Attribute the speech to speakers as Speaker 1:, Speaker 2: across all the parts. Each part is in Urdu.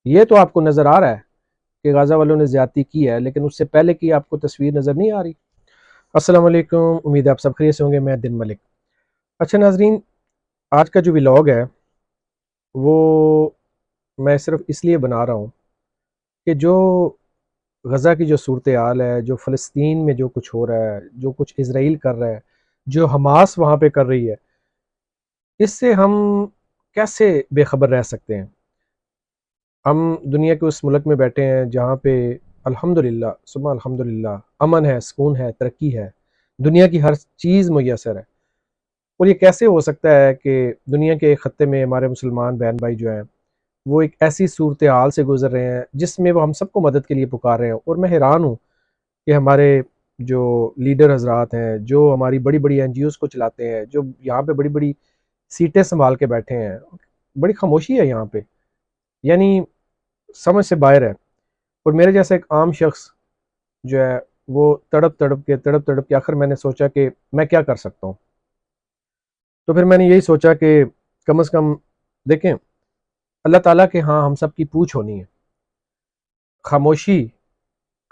Speaker 1: یہ تو آپ کو نظر آ رہا ہے کہ غزہ والوں نے زیادتی کی ہے، لیکن اس سے پہلے کی آپ کو تصویر نظر نہیں آ رہی۔ السلام علیکم، امید ہے آپ سب خیریت سے ہوں گے۔ میں دن ملک۔ اچھا ناظرین، آج کا جو ولاگ ہے وہ میں صرف اس لیے بنا رہا ہوں کہ جو غزہ کی جو صورتحال ہے، جو فلسطین میں جو کچھ ہو رہا ہے، جو کچھ اسرائیل کر رہا ہے، جو حماس وہاں پہ کر رہی ہے، اس سے ہم کیسے بے خبر رہ سکتے ہیں؟ ہم دنیا کے اس ملک میں بیٹھے ہیں جہاں پہ الحمدللہ ثم الحمدللہ امن ہے، سکون ہے، ترقی ہے، دنیا کی ہر چیز میسر ہے۔ اور یہ کیسے ہو سکتا ہے کہ دنیا کے ایک خطے میں ہمارے مسلمان بہن بھائی جو ہیں وہ ایک ایسی صورتحال سے گزر رہے ہیں جس میں وہ ہم سب کو مدد کے لیے پکار رہے ہیں؟ اور میں حیران ہوں کہ ہمارے جو لیڈر حضرات ہیں، جو ہماری بڑی بڑی این جی اوز کو چلاتے ہیں، جو یہاں پہ بڑی بڑی سیٹیں سنبھال کے بیٹھے ہیں، بڑی خاموشی ہے یہاں پہ، یعنی سمجھ سے باہر ہے۔ اور میرے جیسا ایک عام شخص جو ہے وہ تڑپ تڑپ کے آخر میں نے سوچا کہ میں کیا کر سکتا ہوں۔ تو پھر میں نے یہی سوچا کہ کم از کم دیکھیں، اللہ تعالیٰ کے ہاں ہم سب کی پوچھ ہونی ہے۔ خاموشی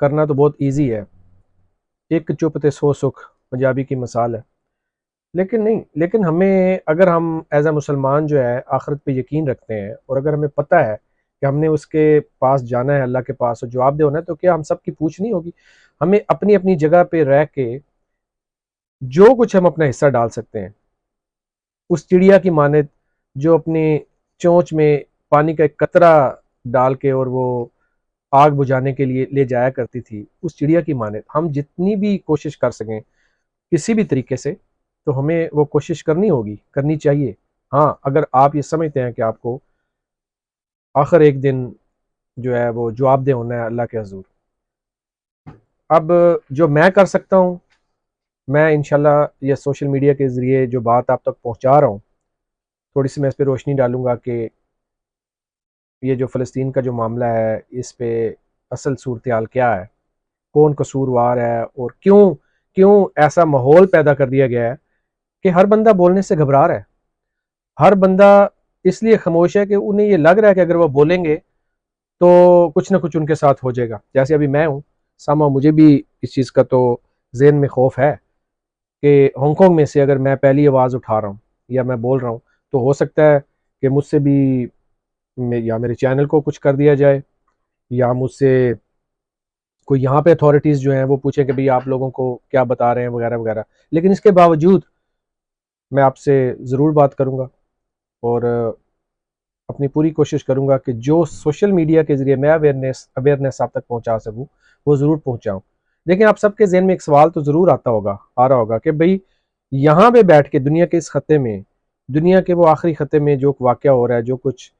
Speaker 1: کرنا تو بہت ایزی ہے، ایک چپ تے سو سکھ پنجابی کی مثال ہے، لیکن نہیں، لیکن ہمیں اگر ہم ایز اے مسلمان جو ہے آخرت پہ یقین رکھتے ہیں، اور اگر ہمیں پتہ ہے کہ ہم نے اس کے پاس جانا ہے، اللہ کے پاس، اور جواب دے ہونا ہے، تو کیا ہم سب کی پوچھ نہیں ہوگی؟ ہمیں اپنی اپنی جگہ پہ رہ کے جو کچھ ہم اپنا حصہ ڈال سکتے ہیں، اس چڑیا کی مانند جو اپنی چونچ میں پانی کا ایک قطرہ ڈال کے اور وہ آگ بجھانے کے لیے لے جایا کرتی تھی، اس چڑیا کی مانند ہم جتنی بھی کوشش کر سکیں کسی بھی طریقے سے، تو ہمیں وہ کوشش کرنی ہوگی، کرنی چاہیے۔ ہاں، اگر آپ یہ سمجھتے ہیں کہ آپ کو آخر ایک دن جو ہے وہ جواب دہ ہونا ہے اللہ کے حضور۔ اب جو میں کر سکتا ہوں، میں انشاءاللہ یہ سوشل میڈیا کے ذریعے جو بات آپ تک پہنچا رہا ہوں، تھوڑی سی میں اس پہ روشنی ڈالوں گا کہ یہ جو فلسطین کا جو معاملہ ہے اس پہ اصل صورتحال کیا ہے، کون قصوروار ہے، اور کیوں ایسا ماحول پیدا کر دیا گیا ہے کہ ہر بندہ بولنے سے گھبرا رہا ہے۔ ہر بندہ اس لیے خاموش ہے کہ انہیں یہ لگ رہا ہے کہ اگر وہ بولیں گے تو کچھ نہ کچھ ان کے ساتھ ہو جائے گا۔ جیسے ابھی میں ہوں، سامہ مجھے بھی اس چیز کا تو ذہن میں خوف ہے کہ ہانگ کانگ میں سے اگر میں پہلی آواز اٹھا رہا ہوں یا میں بول رہا ہوں تو ہو سکتا ہے کہ مجھ سے بھی یا میرے چینل کو کچھ کر دیا جائے، یا مجھ سے کوئی یہاں پہ اتھارٹیز جو ہیں وہ پوچھیں کہ بھئی آپ لوگوں کو کیا بتا رہے ہیں وغیرہ وغیرہ۔ لیکن اس کے باوجود میں آپ سے ضرور بات کروں گا، اور اپنی پوری کوشش کروں گا کہ جو سوشل میڈیا کے ذریعے میں اویئرنیس آپ تک پہنچا سکوں وہ ضرور پہنچاؤں۔ لیکن آپ سب کے ذہن میں ایک سوال تو ضرور آ رہا ہوگا کہ بھئی یہاں پہ بیٹھ کے دنیا کے اس خطے میں، دنیا کے وہ آخری خطے میں جو واقعہ ہو رہا ہے، جو کچھ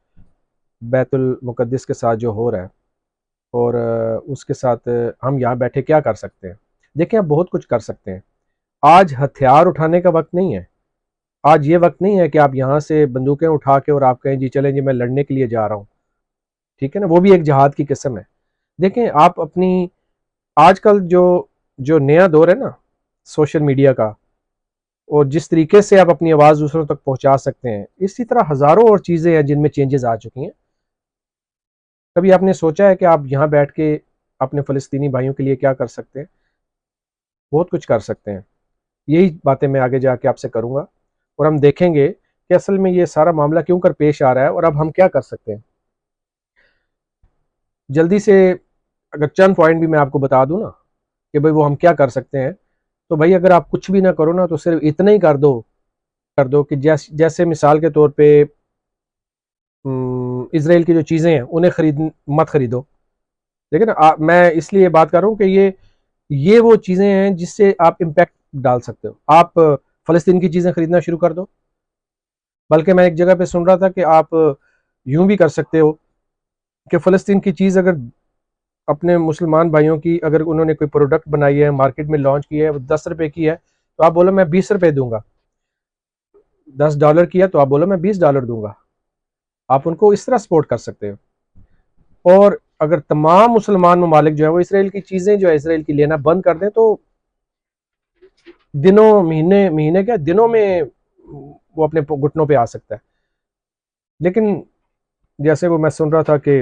Speaker 1: بیت المقدس کے ساتھ جو ہو رہا ہے، اور اس کے ساتھ ہم یہاں بیٹھے کیا کر سکتے ہیں؟ دیکھیں، آپ بہت کچھ کر سکتے ہیں۔ آج ہتھیار اٹھانے کا وقت نہیں ہے، آج یہ وقت نہیں ہے کہ آپ یہاں سے بندوقیں اٹھا کے اور آپ کہیں جی چلیں جی میں لڑنے کے لیے جا رہا ہوں، ٹھیک ہے نا، وہ بھی ایک جہاد کی قسم ہے۔ دیکھیں، آپ اپنی آج کل جو نیا دور ہے نا سوشل میڈیا کا، اور جس طریقے سے آپ اپنی آواز دوسروں تک پہنچا سکتے ہیں، اسی طرح ہزاروں اور چیزیں ہیں جن میں چینجز آ چکی ہیں۔ کبھی آپ نے سوچا ہے کہ آپ یہاں بیٹھ کے اپنے فلسطینی بھائیوں کے لیے کیا کر سکتے ہیں؟ بہت کچھ کر سکتے ہیں۔ یہی باتیں میں آگے جا کے آپ سے کروں گا، اور ہم دیکھیں گے کہ اصل میں یہ سارا معاملہ کیوں کر پیش آ رہا ہے، اور اب ہم کیا کر سکتے ہیں۔ جلدی سے اگر چند پوائنٹ بھی میں آپ کو بتا دوں نا کہ بھئی وہ ہم کیا کر سکتے ہیں، تو بھئی اگر آپ کچھ بھی نہ کرو نا تو صرف اتنا ہی کر دو کہ جیسے مثال کے طور پہ اسرائیل کی جو چیزیں ہیں انہیں مت خریدو۔ لیکن میں اس لیے بات کر رہا ہوں کہ یہ وہ چیزیں ہیں جس سے آپ امپیکٹ ڈال سکتے ہو۔ آپ فلسطین کی چیزیں خریدنا شروع کر دو، بلکہ میں ایک جگہ پہ سن رہا تھا کہ آپ یوں بھی کر سکتے ہو کہ فلسطین کی چیز اگر اپنے مسلمان بھائیوں کی اگر انہوں نے کوئی پروڈکٹ بنائی ہے، مارکیٹ میں لانچ کی ہے، 10 روپے کی ہے، تو آپ بولو میں 20 روپے دوں گا۔ $10 کی ہے تو آپ بولو میں $20 دوں گا۔ آپ ان کو اس طرح سپورٹ کر سکتے ہو۔ اور اگر تمام مسلمان ممالک جو ہیں وہ اسرائیل کی چیزیں جو ہے اسرائیل کی لینا بند کر دیں تو مہینے کیا دنوں میں وہ اپنے گھٹنوں پہ آ سکتا ہے۔ لیکن جیسے وہ میں سن رہا تھا کہ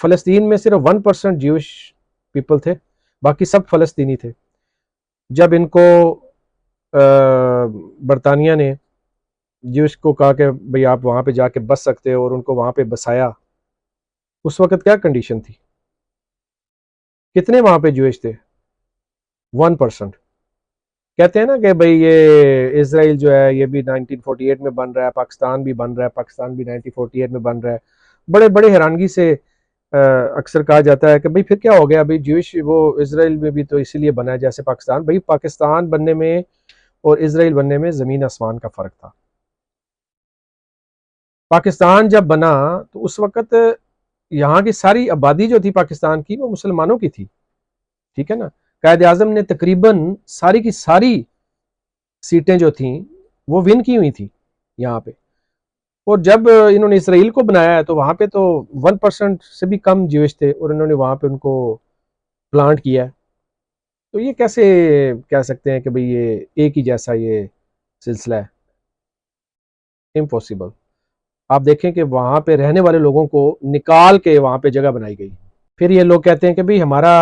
Speaker 1: فلسطین میں صرف 1% جیوش پیپل تھے، باقی سب فلسطینی تھے۔ جب ان کو برطانیہ نے جیوش کو کہا کہ بھئی آپ وہاں پہ جا کے بس سکتے ہو، اور ان کو وہاں پہ بسایا، اس وقت کیا کنڈیشن تھی؟ کتنے وہاں پہ جویش تھے؟ 1%۔ کہتے ہیں نا کہ بھئی یہ اسرائیل جو ہے یہ بھی 1948 میں بن رہا ہے، پاکستان بھی بن رہا ہے، پاکستان بھی 1948 میں بن رہا ہے۔ بڑے بڑے حیرانگی سے اکثر کہا جاتا ہے کہ بھئی پھر کیا ہو گیا، بھئی جویش وہ اسرائیل میں بھی تو اسی لیے بنا ہے جیسے پاکستان۔ بھئی پاکستان بننے میں اور اسرائیل بننے میں زمین آسمان کا فرق تھا۔ پاکستان جب بنا تو اس وقت یہاں کی ساری آبادی جو تھی پاکستان کی وہ مسلمانوں کی تھی، ٹھیک ہے نا۔ قائد اعظم نے تقریباً ساری کی ساری سیٹیں جو تھیں وہ ون کی ہوئی تھی یہاں پہ، اور جب انہوں نے اسرائیل کو بنایا ہے تو وہاں پہ تو 1% سے بھی کم جیوش تھے، اور انہوں نے وہاں پہ ان کو پلانٹ کیا ہے۔ تو یہ کیسے کہہ سکتے ہیں کہ بھئی یہ ایک ہی جیسا یہ سلسلہ ہے؟ امپوسیبل۔ آپ دیکھیں کہ وہاں پہ رہنے والے لوگوں کو نکال کے وہاں پہ جگہ بنائی گئی۔ پھر یہ لوگ کہتے ہیں کہ بھئی ہمارا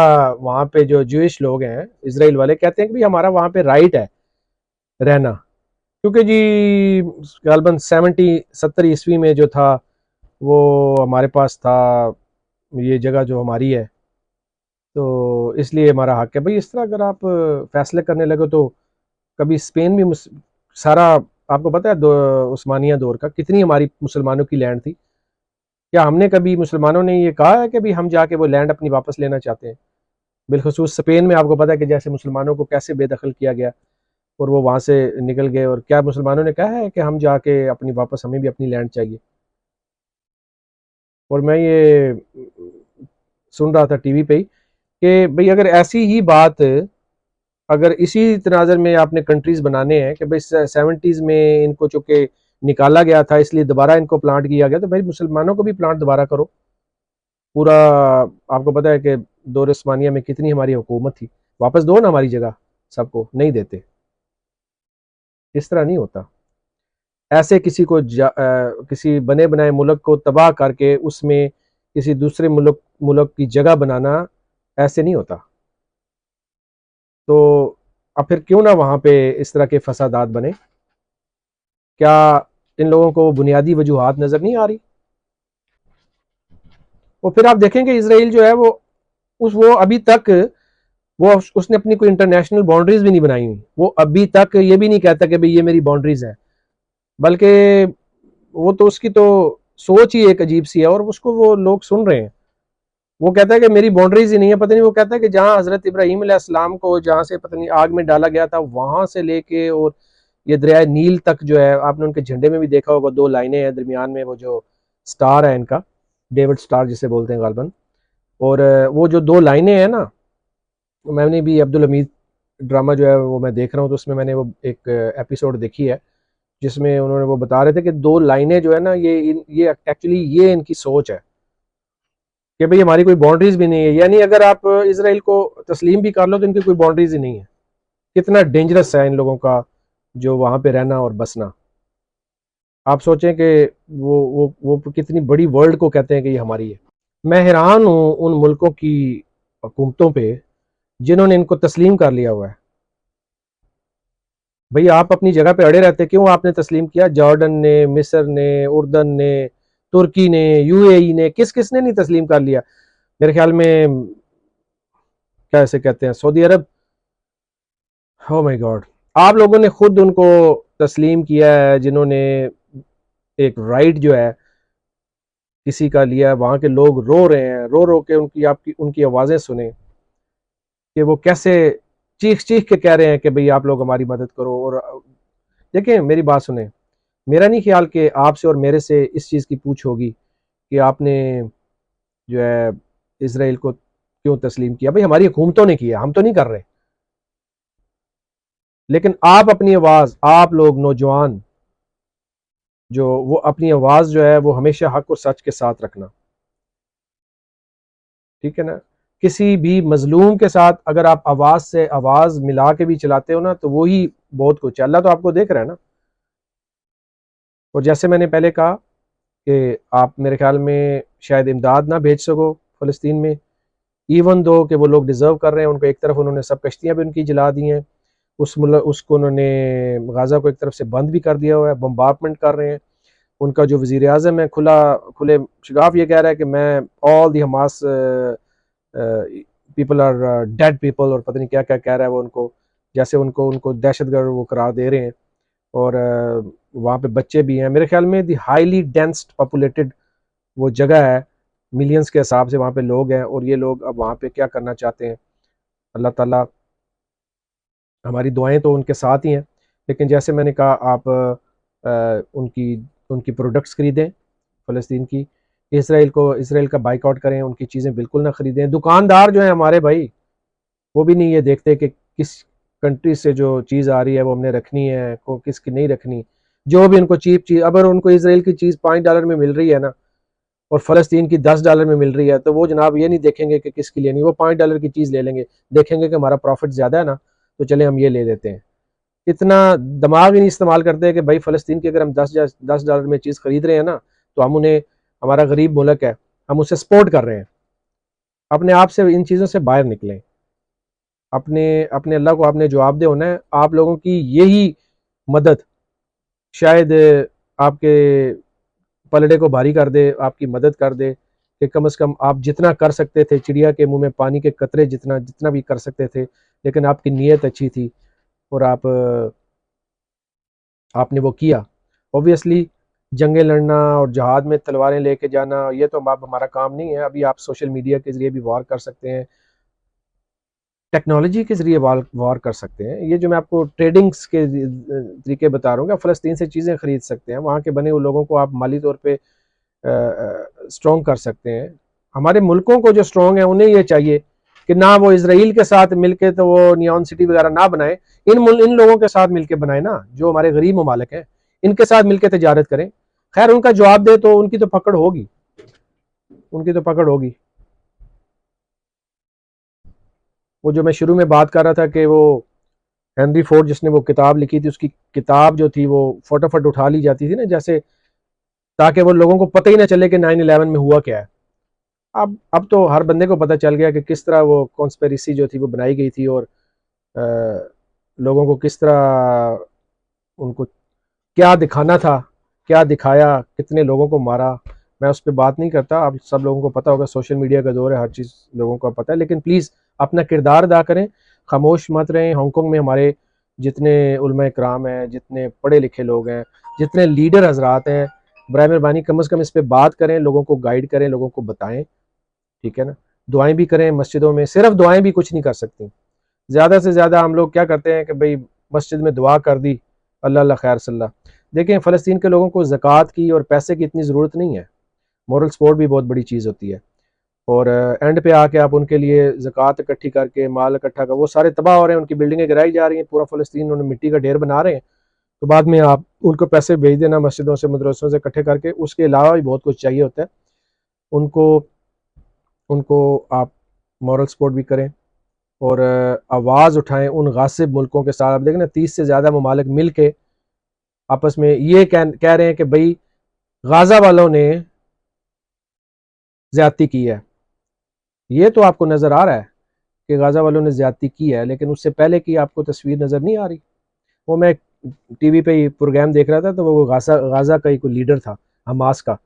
Speaker 1: وہاں پہ جو جوئش لوگ ہیں اسرائیل والے کہتے ہیں کہ بھئی ہمارا وہاں پہ رائٹ ہے رہنا، کیونکہ جی غالباً 70 عیسوی میں جو تھا وہ ہمارے پاس تھا یہ جگہ جو ہماری ہے، تو اس لیے ہمارا حق ہے۔ بھئی اس طرح اگر آپ فیصلے کرنے لگے تو کبھی اسپین بھی سارا آپ کو پتہ ہے عثمانیہ دور کا کتنی ہماری مسلمانوں کی لینڈ تھی؟ کیا ہم نے کبھی مسلمانوں نے یہ کہا ہے کہ بھی ہم جا کے وہ لینڈ اپنی واپس لینا چاہتے ہیں؟ بالخصوص اسپین میں آپ کو پتہ ہے کہ جیسے مسلمانوں کو کیسے بے دخل کیا گیا اور وہ وہاں سے نکل گئے، اور کیا مسلمانوں نے کہا ہے کہ ہم جا کے اپنی واپس ہمیں بھی اپنی لینڈ چاہیے؟ اور میں یہ سن رہا تھا ٹی وی پہ ہی کہ بھئی اگر ایسی ہی بات اگر اسی تناظر میں آپ نے کنٹریز بنانے ہیں کہ بھئی 70s میں ان کو چونکہ نکالا گیا تھا اس لیے دوبارہ ان کو پلانٹ کیا گیا، تو بھئی مسلمانوں کو بھی پلانٹ دوبارہ کرو۔ پورا آپ کو پتہ ہے کہ دور عثمانیہ میں کتنی ہماری حکومت تھی، واپس دو نا ہماری جگہ، سب کو نہیں دیتے۔ اس طرح نہیں ہوتا، ایسے کسی کو کسی بنے بنائے ملک کو تباہ کر کے اس میں کسی دوسرے ملک کی جگہ بنانا ایسے نہیں ہوتا۔ تو اب پھر کیوں نہ وہاں پہ اس طرح کے فسادات بنے؟ کیا ان لوگوں کو بنیادی وجوہات نظر نہیں آ رہی؟ اور پھر آپ دیکھیں کہ اسرائیل جو ہے وہ ابھی تک اس نے اپنی کوئی انٹرنیشنل باؤنڈریز بھی نہیں بنائی ہوئی، وہ ابھی تک یہ بھی نہیں کہتا کہ بھئی یہ میری باؤنڈریز ہے، بلکہ وہ تو اس کی تو سوچ ہی ایک عجیب سی ہے، اور اس کو وہ لوگ سن رہے ہیں۔ وہ کہتا ہے کہ میری باؤنڈریز ہی نہیں ہے، پتہ نہیں وہ کہتا ہے کہ جہاں حضرت ابراہیم علیہ السلام کو جہاں سے پتہ نہیں آگ میں ڈالا گیا تھا وہاں سے لے کے اور یہ دریائے نیل تک جو ہے، آپ نے ان کے جھنڈے میں بھی دیکھا ہوگا 2 لائنیں ہیں درمیان میں، وہ جو سٹار ہے ان کا، ڈیوڈ سٹار جسے بولتے ہیں غالباً، اور وہ جو 2 لائنیں ہیں نا، میں نے بھی عبدالحمید ڈرامہ جو ہے وہ میں دیکھ رہا ہوں، تو اس میں نے وہ ایک ایپیسوڈ دیکھی ہے جس میں انہوں نے وہ بتا رہے تھے کہ 2 لائنیں جو ہے نا یہ ایکچولی یہ ان کی سوچ ہے کہ بھئی ہماری کوئی باؤنڈریز بھی نہیں ہے، یعنی اگر آپ اسرائیل کو تسلیم بھی کر لو تو ان کی کوئی باؤنڈریز ہی نہیں ہے۔ کتنا ڈینجرس ہے ان لوگوں کا جو وہاں پہ رہنا اور بسنا۔ آپ سوچیں کہ وہ کتنی بڑی ورلڈ کو کہتے ہیں کہ یہ ہماری ہے۔ میں حیران ہوں ان ملکوں کی حکومتوں پہ جنہوں نے ان کو تسلیم کر لیا ہوا ہے۔ بھئی آپ اپنی جگہ پہ اڑے رہتے، کیوں آپ نے تسلیم کیا؟ جارڈن نے، مصر نے، اردن نے، ترکی نے، یو اے ای نے، کس نے نہیں تسلیم کر لیا؟ میرے خیال میں کیا اسے کہتے ہیں، سعودی عرب۔ او مائی گاڈ، آپ لوگوں نے خود ان کو تسلیم کیا ہے جنہوں نے ایک رائٹ جو ہے کسی کا لیا ہے۔ وہاں کے لوگ رو رہے ہیں، رو رو کے ان کی آوازیں سنیں کہ وہ کیسے چیخ چیخ کے کہہ رہے ہیں کہ بھئی آپ لوگ ہماری مدد کرو۔ اور دیکھیں میری بات سنیں، میرا نہیں خیال کہ آپ سے اور میرے سے اس چیز کی پوچھ ہوگی کہ آپ نے جو ہے اسرائیل کو کیوں تسلیم کیا۔ بھئی ہماری حکومتوں نے کیا، ہم تو نہیں کر رہے، لیکن آپ اپنی آواز، آپ لوگ نوجوان جو وہ اپنی آواز جو ہے وہ ہمیشہ حق اور سچ کے ساتھ رکھنا، ٹھیک ہے نا۔ کسی بھی مظلوم کے ساتھ اگر آپ آواز سے آواز ملا کے بھی چلاتے ہو نا تو وہی بہت کچھ ہے۔ اللہ تو آپ کو دیکھ رہا ہے نا۔ اور جیسے میں نے پہلے کہا کہ آپ میرے خیال میں شاید امداد نہ بھیج سکو فلسطین میں، ایون دو کہ وہ لوگ ڈیزرو کر رہے ہیں. ان کو ایک طرف انہوں نے سب کشتیاں بھی ان کی جلا دی ہیں، اس کو انہوں نے غزہ کو ایک طرف سے بند بھی کر دیا ہوا ہے، بمبارڈمنٹ کر رہے ہیں. ان کا جو وزیر اعظم ہے کھلے شگاف یہ کہہ رہا ہے کہ میں all the Hamas people are dead people, اور پتہ نہیں کیا کیا کہہ رہا ہے وہ، ان کو جیسے ان کو دہشت گرد وہ قرار دے رہے ہیں. اور وہاں پہ بچے بھی ہیں. میرے خیال میں دی ہائیلی ڈینس پاپولیٹڈ وہ جگہ ہے، ملینز کے حساب سے وہاں پہ لوگ ہیں، اور یہ لوگ اب وہاں پہ کیا کرنا چاہتے ہیں. اللہ تعالیٰ، ہماری دعائیں تو ان کے ساتھ ہی ہیں، لیکن جیسے میں نے کہا آپ ان کی پروڈکٹس خریدیں فلسطین کی، اسرائیل کا بائیک آؤٹ کریں، ان کی چیزیں بالکل نہ خریدیں. دکاندار جو ہیں ہمارے بھائی، وہ بھی نہیں یہ دیکھتے کہ کس کنٹری سے جو چیز آ رہی ہے وہ ہم نے رکھنی ہے، کو کس کی نہیں رکھنی. جو بھی ان کو چیپ چیز، اگر ان کو اسرائیل کی چیز $5 میں مل رہی ہے نا، اور فلسطین کی $10 میں مل رہی ہے، تو وہ جناب یہ نہیں دیکھیں گے کہ کس کی لینی، وہ $5 کی چیز لے لیں گے. دیکھیں گے کہ ہمارا پروفٹ زیادہ ہے نا، تو چلیں ہم یہ لے لیتے ہیں. اتنا دماغ ہی نہیں استعمال کرتے کہ بھائی فلسطین کی اگر ہم $10 میں چیز خرید رہے ہیں نا، تو ہم انہیں، ہمارا غریب ملک ہے، ہم اسے سپورٹ کر رہے ہیں. اپنے آپ سے ان چیزوں سے باہر نکلیں. اپنے اللہ کو آپ نے جواب دے ہونا ہے. آپ لوگوں کی یہی مدد شاید آپ کے پلڑے کو بھاری کر دے، آپ کی مدد کر دے کہ کم از کم آپ جتنا کر سکتے تھے، چڑیا کے منہ میں پانی کے قطرے جتنا بھی کر سکتے تھے، لیکن آپ کی نیت اچھی تھی اور آپ نے وہ کیا. اوبویسلی جنگیں لڑنا اور جہاد میں تلواریں لے کے جانا، یہ تو ہمارا کام نہیں ہے. ابھی آپ سوشل میڈیا کے ذریعے بھی وار کر سکتے ہیں، ٹیکنالوجی کے ذریعے وار کر سکتے ہیں. یہ جو میں آپ کو ٹریڈنگز کے طریقے بتا رہا ہوں کہ آپ فلسطین سے چیزیں خرید سکتے ہیں، وہاں کے بنے ہوئے لوگوں کو آپ مالی طور پہ اسٹرانگ کر سکتے ہیں. ہمارے ملکوں کو جو اسٹرانگ ہیں انہیں یہ چاہیے کہ نہ وہ اسرائیل کے ساتھ مل کے تو وہ نیون سٹی وغیرہ نہ بنائیں، ان لوگوں کے ساتھ مل کے بنائیں نا، جو ہمارے غریب ممالک ہیں، ان کے ساتھ مل کے تجارت کریں. خیر ان کا جواب دے تو ان کی تو پکڑ ہوگی، وہ جو میں شروع میں بات کر رہا تھا کہ وہ ہنری فورڈ جس نے وہ کتاب لکھی تھی، اس کی کتاب جو تھی وہ فٹافٹ اٹھا لی جاتی تھی نا، جیسے تاکہ وہ لوگوں کو پتہ ہی نہ چلے کہ 9/11 میں ہوا کیا ہے. اب تو ہر بندے کو پتہ چل گیا کہ کس طرح وہ کانسپیریسی جو تھی وہ بنائی گئی تھی، اور لوگوں کو کس طرح ان کو کیا دکھانا تھا، کیا دکھایا، کتنے لوگوں کو مارا. میں اس پہ بات نہیں کرتا، اب سب لوگوں کو پتہ ہوگا، سوشل میڈیا کا دور ہے، ہر چیز لوگوں کو پتہ ہے. لیکن پلیز اپنا کردار ادا کریں، خاموش مت رہیں. ہانگ کانگ میں ہمارے جتنے علماء اکرام ہیں، جتنے پڑھے لکھے لوگ ہیں، جتنے لیڈر حضرات ہیں، برائے مہربانی کم از کم اس پہ بات کریں، لوگوں کو گائیڈ کریں، لوگوں کو بتائیں. ٹھیک ہے نا؟ دعائیں بھی کریں مسجدوں میں، صرف دعائیں بھی کچھ نہیں کر سکتی. زیادہ سے زیادہ ہم لوگ کیا کرتے ہیں کہ بھئی مسجد میں دعا کر دی، اللہ اللہ خیر صلی اللہ. دیکھیں فلسطین کے لوگوں کو زکوٰۃ کی اور پیسے کی اتنی ضرورت نہیں ہے. مورل سپورٹ بھی بہت بڑی چیز ہوتی ہے، اور اینڈ پہ آ کے آپ ان کے لیے زکوٰۃ اکٹھی کر کے مال اکٹھا کر، وہ سارے تباہ ہو رہے ہیں، ان کی بلڈنگیں گرائی جا رہی ہیں، پورا فلسطین انہوں نے مٹی کا ڈھیر بنا رہے ہیں. تو بعد میں آپ ان کو پیسے بھیج دینا مسجدوں سے، مدرسوں سے اکٹھے کر کے. اس کے علاوہ بھی بہت کچھ چاہیے ہوتا ہے. ان کو آپ مورل سپورٹ بھی کریں اور آواز اٹھائیں ان غاصب ملکوں کے ساتھ. آپ دیکھیں نا 30 سے زیادہ ممالک مل کے آپس میں یہ کہہ رہے ہیں کہ بھئی غازہ والوں نے زیادتی کی ہے. یہ تو آپ کو نظر آ رہا ہے کہ غازہ والوں نے زیادتی کی ہے، لیکن اس سے پہلے کی آپ کو تصویر نظر نہیں آ رہی. وہ میں ٹی وی پہ ہی پروگرام دیکھ رہا تھا، تو وہ غازہ کا ہی کوئی لیڈر تھا حماس کا.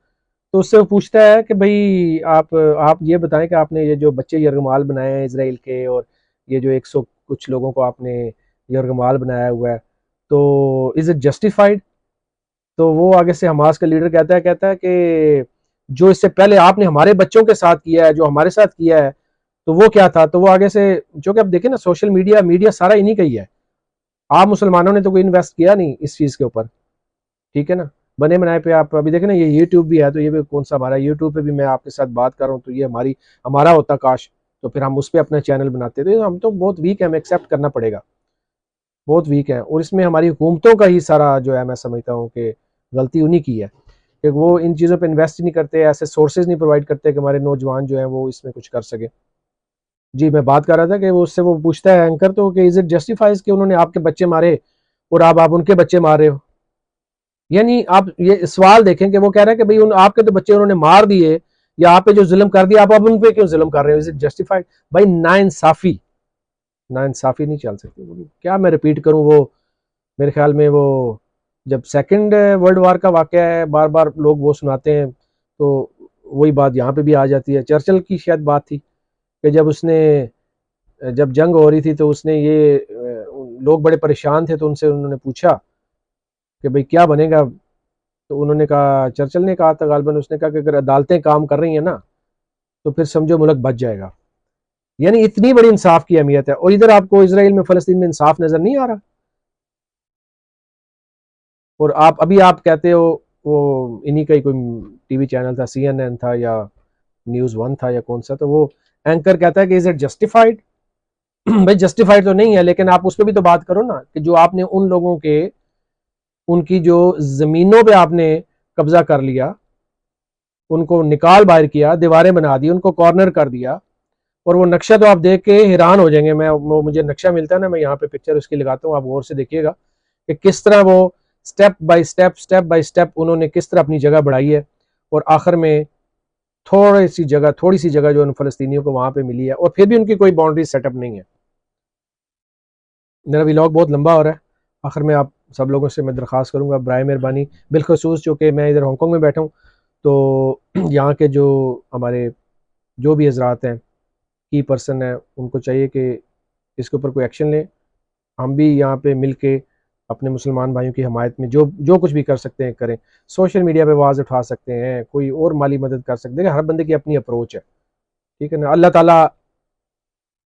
Speaker 1: تو اس سے وہ پوچھتا ہے کہ بھئی آپ یہ بتائیں کہ آپ نے یہ جو بچے یرغمال بنائے ہیں اسرائیل کے، اور یہ جو 100 کچھ لوگوں کو آپ نے یرغمال بنایا ہوا ہے، تو از اٹ جسٹیفائڈ؟ تو وہ آگے سے حماس کا لیڈر کہتا ہے کہ جو اس سے پہلے آپ نے ہمارے بچوں کے ساتھ کیا ہے، جو ہمارے ساتھ کیا ہے، تو وہ کیا تھا؟ تو وہ آگے سے، جو کہ اب دیکھیں نا سوشل میڈیا سارا انہی کا ہی ہے. آپ مسلمانوں نے تو کوئی انویسٹ کیا نہیں اس چیز کے اوپر. ٹھیک ہے نا؟ بنے بنائے پہ آپ ابھی دیکھیں نا، یہ یوٹیوب بھی ہے، تو یہ بھی کون سا ہمارا یوٹیوب پہ بھی میں آپ کے ساتھ بات کر رہا ہوں، تو یہ ہمارا ہوتا کاش، تو پھر ہم اس پہ اپنا چینل بناتے تھے. ہم تو بہت ویک ہیں، ہمیں ایکسیپٹ کرنا پڑے گا، بہت ویک ہیں. اور اس میں ہماری حکومتوں کا ہی سارا جو ہے، میں سمجھتا ہوں کہ غلطی انہی کی ہے کہ وہ ان چیزوں پہ انویسٹ نہیں کرتے، ایسے سورسز نہیں پرووائڈ کرتے کہ ہمارے نوجوان جو ہیں وہ اس میں کچھ کر سکے. جی میں بات کر رہا تھا کہ وہ اس سے وہ پوچھتا ہے اینکر تو کہ از اٹ جسٹیفائز کہ انہوں نے آپ کے بچے مارے اور آپ ان کے بچے مار رہے ہو. یعنی آپ یہ سوال دیکھیں کہ وہ کہہ رہے ہیں کہ بھئی آپ کے تو بچے انہوں نے مار دیے، یا آپ پہ جو ظلم کر دیا آپ اب ان پہ کیوں ظلم کر رہے ہو؟ Is it justified? بھائی ناانصافی نہیں چل سکتی. کیا میں ریپیٹ کروں، وہ میرے خیال میں وہ جب سیکنڈ ورلڈ وار کا واقعہ ہے بار بار لوگ وہ سناتے ہیں تو وہی بات یہاں پہ بھی آ جاتی ہے. چرچل کی شاید بات تھی کہ جب جنگ ہو رہی تھی تو اس نے یہ لوگ بڑے پریشان تھے تو انہوں نے پوچھا کہ بھئی کیا بنے گا، تو انہوں نے کہا، چرچل نے کہا تھا غالباً، اس نے کہا کہ اگر عدالتیں کام کر رہی ہیں نا تو پھر سمجھو ملک بچ جائے گا. یعنی اتنی بڑی انصاف کی اہمیت ہے، اور ادھر آپ کو اسرائیل میں فلسطین میں انصاف نظر نہیں آ رہا. اور آپ کہتے ہو وہ انہی کا ہی کوئی ٹی وی چینل تھا، CNN تھا یا نیوز 1 تھا یا کون سا، تو وہ اینکر کہتا ہے کہ از اٹ جسٹیفائڈ؟ بھائی جسٹیفائڈ تو نہیں ہے، لیکن آپ اس پہ بھی تو بات کرو نا کہ جو آپ نے ان لوگوں کے ان کی جو زمینوں پہ آپ نے قبضہ کر لیا، ان کو نکال باہر کیا، دیواریں بنا دی، ان کو کارنر کر دیا. اور وہ نقشہ تو آپ دیکھ کے حیران ہو جائیں گے. مجھے نقشہ ملتا ہے نا، میں یہاں پہ پکچر اس کی لگاتا ہوں، آپ غور سے دیکھیے گا کہ کس طرح وہ سٹیپ بائی سٹیپ انہوں نے کس طرح اپنی جگہ بڑھائی ہے. اور آخر میں تھوڑی سی جگہ جو ان فلسطینیوں کو وہاں پہ ملی ہے، اور پھر بھی ان کی کوئی باؤنڈری سیٹ اپ نہیں ہے. میرا ولاگ بہت لمبا ہو رہا ہے. آخر میں آپ سب لوگوں سے میں درخواست کروں گا برائے مہربانی، بالخصوص چونکہ میں ادھر ہانگ کانگ میں بیٹھا ہوں، تو یہاں کے جو ہمارے جو بھی حضرات ہیں، کی پرسن ہیں، ان کو چاہیے کہ اس کے اوپر کوئی ایکشن لیں. ہم بھی یہاں پہ مل کے اپنے مسلمان بھائیوں کی حمایت میں جو کچھ بھی کر سکتے ہیں کریں. سوشل میڈیا پہ آواز اٹھا سکتے ہیں، کوئی اور مالی مدد کر سکتے ہیں. ہر بندے کی اپنی اپروچ ہے، ٹھیک ہے نا. اللہ تعالیٰ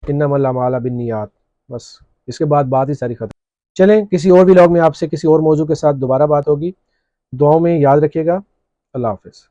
Speaker 1: انما الاعمال بالنیات، بس اس کے بعد بات ہی ساری ختم. چلیں کسی اور ولاگ میں آپ سے کسی اور موضوع کے ساتھ دوبارہ بات ہوگی. دعاؤں میں یاد رکھیے گا. اللہ حافظ.